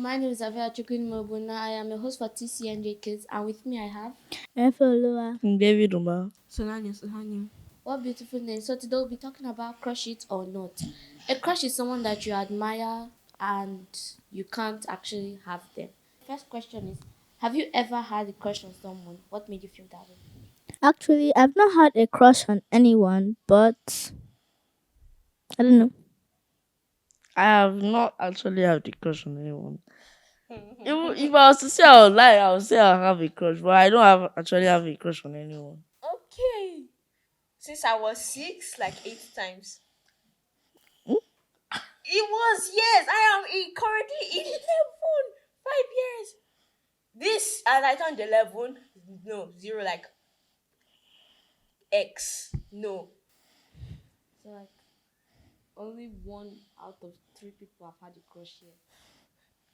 My name is Avia Chukwuemobuna. I am a host for TCNJ Kids, and with me I have Efoloa. David Uma. Sonani. what beautiful name. So today we'll be talking about crush it or not. A crush is someone that you admire and you can't actually have them. First question is, have you ever had a crush on someone? What made you feel that way? Actually, I've not had a crush on anyone, but I don't know. I have not actually had a crush on anyone. If I was to say I would lie, I would say I have a crush, but I don't actually have a crush on anyone. Okay. Since I was 6, like 8 times. Hmm? It was, yes. I am currently 11. 5 years. This, as I turned 11, no, zero, like X. No. So like only one out of three people have had a crush here.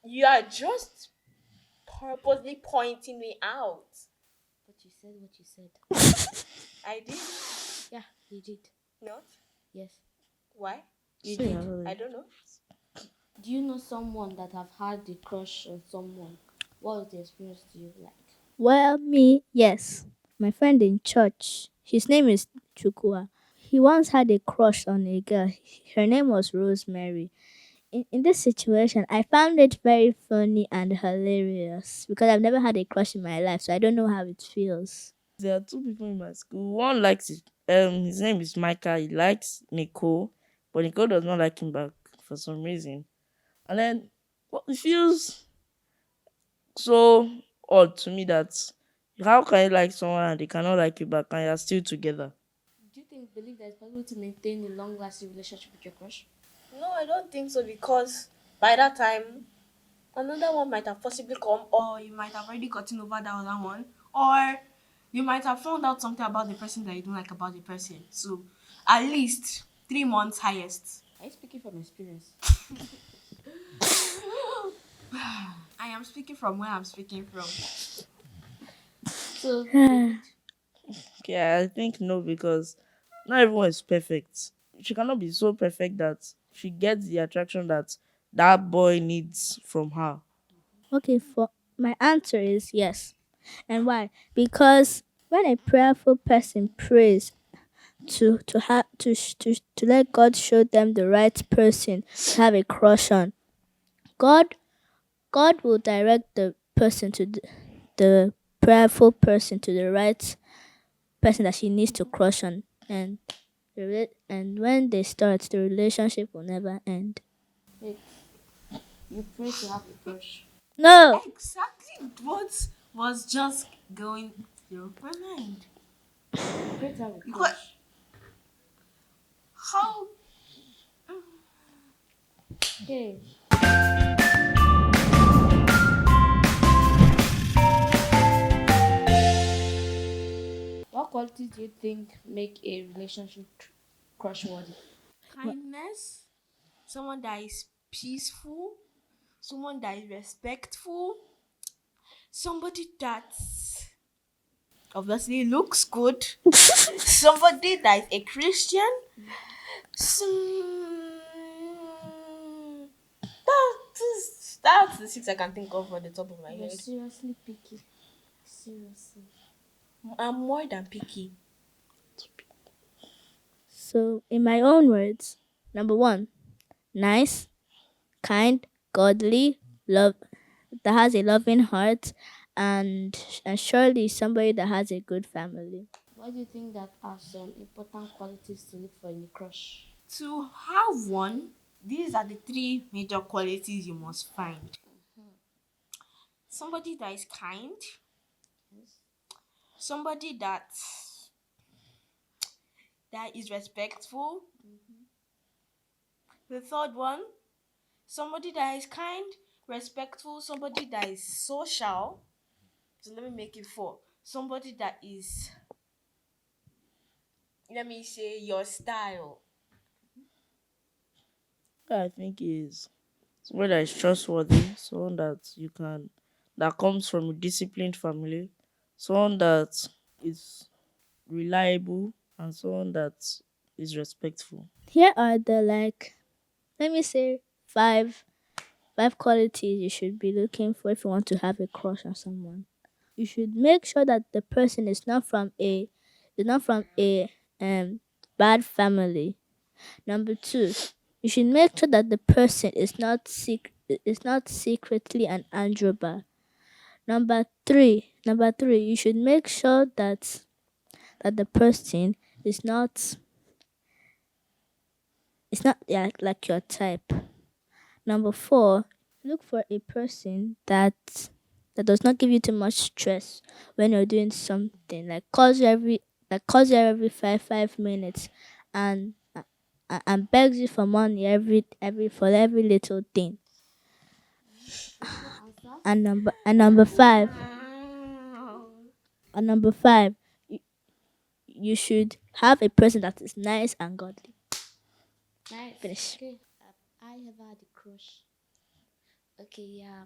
You are just purposely pointing me out. But you said what you said. I did Yeah, you did. not. Yes, Why? you See, did. I don't know. Do you know someone that have had a crush on someone? What was the experience to you like? Well, me, yes. My friend in church, his name is Chukua. He once had a crush on a girl. Her name was Rosemary. In this situation, I found it very funny and hilarious because I've never had a crush in my life, so I don't know how it feels. there are two people in my school. One likes it. His name is Micah. He likes Nicole, but Nicole does not like him back for some reason. And then it feels so odd to me that how can you like someone and they cannot like you back and you're still together? Do you believe that it's possible to maintain a long lasting relationship with your crush? No, I don't think so because by that time, another one might have possibly come, or you might have already gotten over that other one, or you might have found out something about the person that you don't like about the person. So, at least 3 months highest. Are you speaking from experience? I am speaking from where I'm speaking from. So, David, Yeah, I think no, because not everyone is perfect. She cannot be so perfect that she gets the attraction that that boy needs from her. Okay, for my answer is yes. And why? Because when a prayerful person prays to let God show them the right person to have a crush on, God God will direct the prayerful person to the right person that she needs to crush on, and and when they start, the relationship will never end. wait, you pray to have a crush. No, Exactly what was just going through my mind. You pray to have a Because crush. how Okay. What qualities do you think make a relationship crush worthy? kindness, someone that is peaceful, someone that is respectful, somebody that obviously looks good, somebody that is a Christian. Some, that's the six I can think of on the top of my You're head. seriously picky. Seriously. I'm more than picky. so in my own words, number one, nice, kind, godly, love that has a loving heart, and surely somebody that has a good family. What do you think that are some important qualities to look for in a crush? To have one, these are the three major qualities you must find. Somebody that is kind, Yes. somebody that is respectful. The third one, somebody that is kind, respectful, somebody that is social. So let me make it four. Somebody that is, let me say, your style. I think is someone that is trustworthy, someone that you can that comes from a disciplined family, someone that is reliable, and someone that is respectful. Here are the, like, let me say, five Five qualities you should be looking for if you want to have a crush on someone. You should make sure that the person is not from a um bad family. Number two, you should make sure that the person is not secretly an androba. Number three, you should make sure that the person is not like your type. Number four, look for a person that does not give you too much stress when you're doing something, like calls you every 5 minutes and and begs you for money every little thing. There's no answer. And number five, you should have a person that is nice and godly. Nice. Finish. Okay. Have I ever had a crush? Okay, yeah.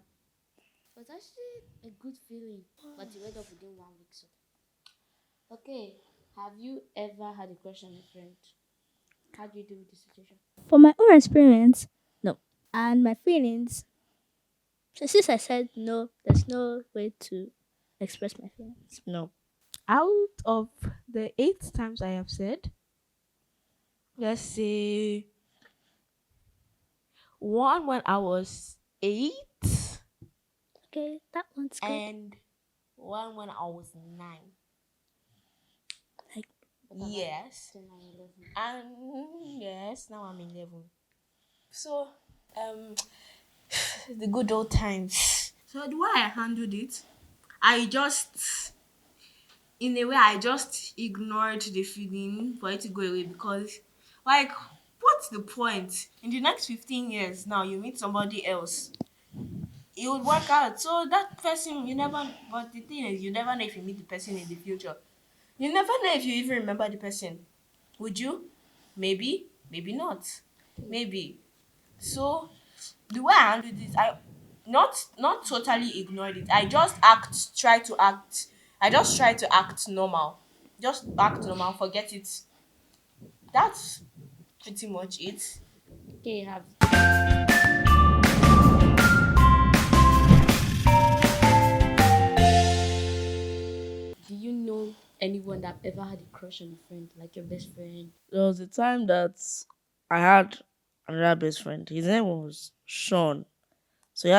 It was actually a good feeling, but it went off within 1 week. So, okay. Have you ever had a crush on a friend? How do you deal with the situation? For my own experience, no. And my feelings, so since I said no, there's no way to express my feelings. No. Out of the 8 times I have said, let's say one when I was 8 Okay, that one's good. and one when I was 9. Like, What about Yes. 10 and 11? And yes, now I'm 11. So, um, the good old times. So the way I handled it, I just, in a way, I just ignored the feeling for it to go away because, like, what's the point? In the next 15 years, now you meet somebody else, it would work out. So that person, you never. But the thing is, you never know if you meet the person in the future. You never know if you even remember the person. Would you? Maybe, maybe not. Maybe. So the way I handled it, I not totally ignored it. I just try to act normal. Just act normal, forget it. That's pretty much it. Okay, have do you know anyone that ever had a crush on a friend, like your best friend? There was a time that I had another best friend. His name was Sean. So he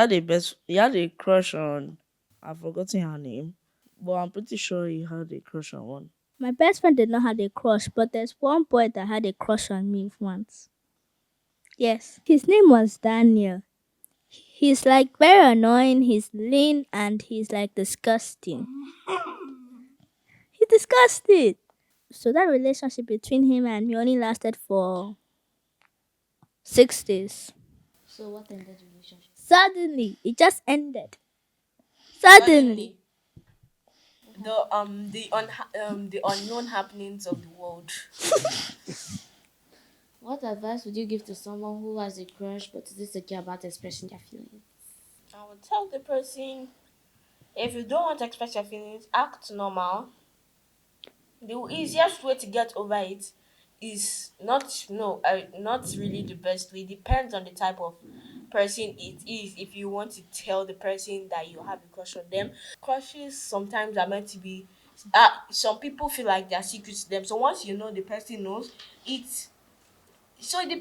had a crush on, I've forgotten her name, but I'm pretty sure he had a crush on one. my best friend did not have a crush, but there's one boy that had a crush on me once. Yes, his name was Daniel. He's like very annoying, he's lean, and he's like disgusting. He disgusted. So that relationship between him and me only lasted for 6 days. So what ended the relationship? Suddenly, it just ended. Suddenly. The unknown happenings of the world. What advice would you give to someone who has a crush but is insecure about expressing their feelings? I would tell the person, if you don't want to express your feelings, act normal. The easiest way to get over it is not really the best way. Depends on the type of person it is. If you want to tell the person that you have a crush on them, crushes sometimes are meant to be. Some people feel like they're secrets to them. So once you know the person knows, it's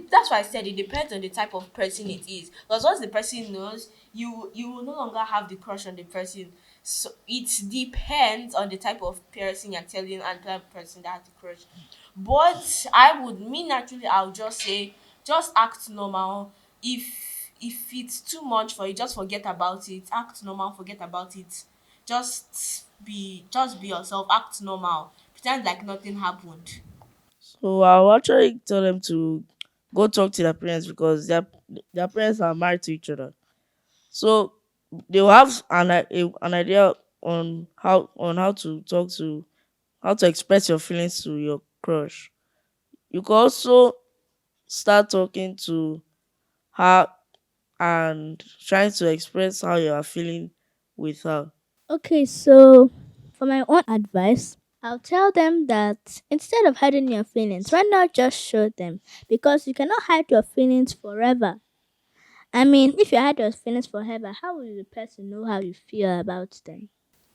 that's why I said it depends on the type of person it is. Because once the person knows, you will no longer have the crush on the person. So it depends on the type of person you're telling and type of person that has the crush. But me naturally, I'll just say, just act normal. If it's too much for you, just forget about it. Act normal, forget about it. Just be yourself. Act normal. Pretend like nothing happened. So I'll actually tell them to go talk to their parents because their parents are married to each other. So they'll have an idea on how to express your feelings to your crush. You can also start talking to her and trying to express how you are feeling with her. Okay, so for my own advice, I'll tell them that instead of hiding your feelings, why not just show them? Because you cannot hide your feelings forever. I mean, if you had those feelings forever, how will the person know how you feel about them?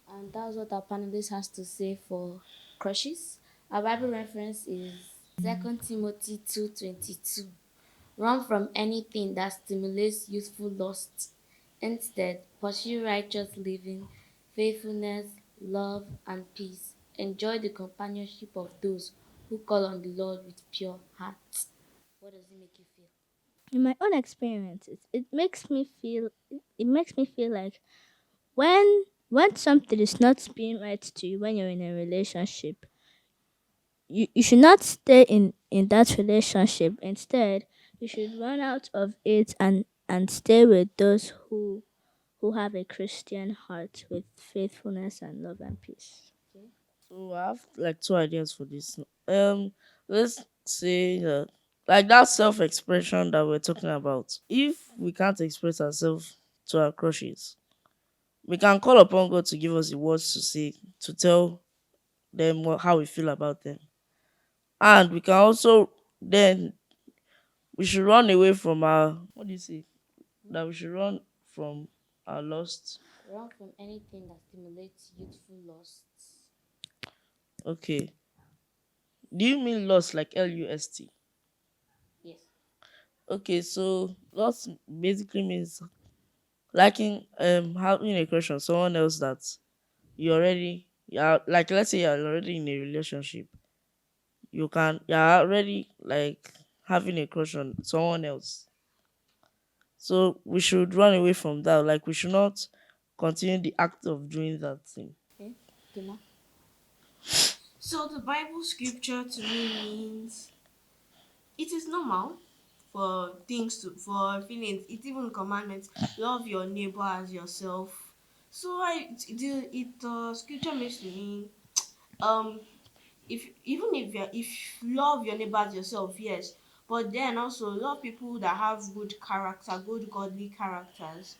And that's what our panelist has to say for crushes. Our Bible reference is 2 Timothy 2:22. Run from anything that stimulates youthful lust. Instead, pursue righteous living, faithfulness, love, and peace. Enjoy the companionship of those who call on the Lord with pure hearts. What does it make you feel? In my own experiences, it makes me feel like when something is not being right to you when you're in a relationship, you should not stay in that relationship. Instead, you should run out of it and stay with those who have a Christian heart with faithfulness and love and peace. Okay. So I have like two ideas for this. Let's say like that self-expression that we're talking about. If we can't express ourselves to our crushes, we can call upon God to give us the words to say, to tell them how we feel about them, and we can also then we should run away from our what do you say that we should run from our lust. Run from anything that stimulates youthful lusts. Okay, do you mean lust like lust? Yes. Okay, so lust basically means liking having a crush on someone else that like let's say you're already in a relationship. You're already like having a crush on someone else. So we should run away from that. Like we should not continue the act of doing that thing. Okay. Tina? So the Bible scripture to me means it is normal for things to for feelings. It's even commandments. Love your neighbor as yourself. So scripture makes to me um if love your neighbor as yourself, yes, but then also love people that have good character, good godly characters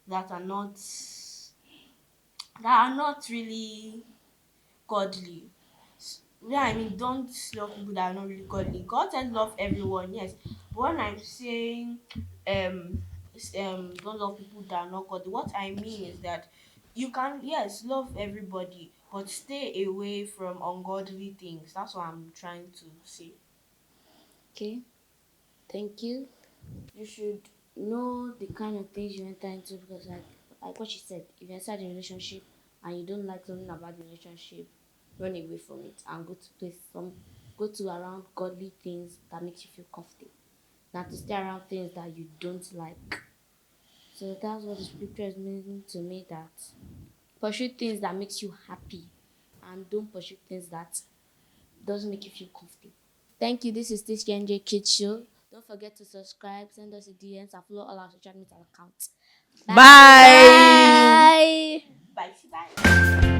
that are not really godly. Yeah, I mean, don't love people that are not really godly. God said love everyone, yes. But when I'm saying don't love people that are not godly, what I mean is that you can, yes, love everybody, but stay away from ungodly things. That's what I'm trying to say. Okay. Thank you. You should know the kind of things you enter into because like what she said, if you're inside a relationship and you don't like something about the relationship, run away from it and go to around godly things that makes you feel comfortable. Not to stay around things that you don't like. So that's what the scripture is meaning to me, that pursue things that makes you happy and don't pursue things that doesn't make you feel comfortable. Thank you. This is this TCNJ Kids Show. Don't forget to subscribe, send us a DMs, and follow all our social media accounts. Bye. Bye. Bye. Bye. Bye.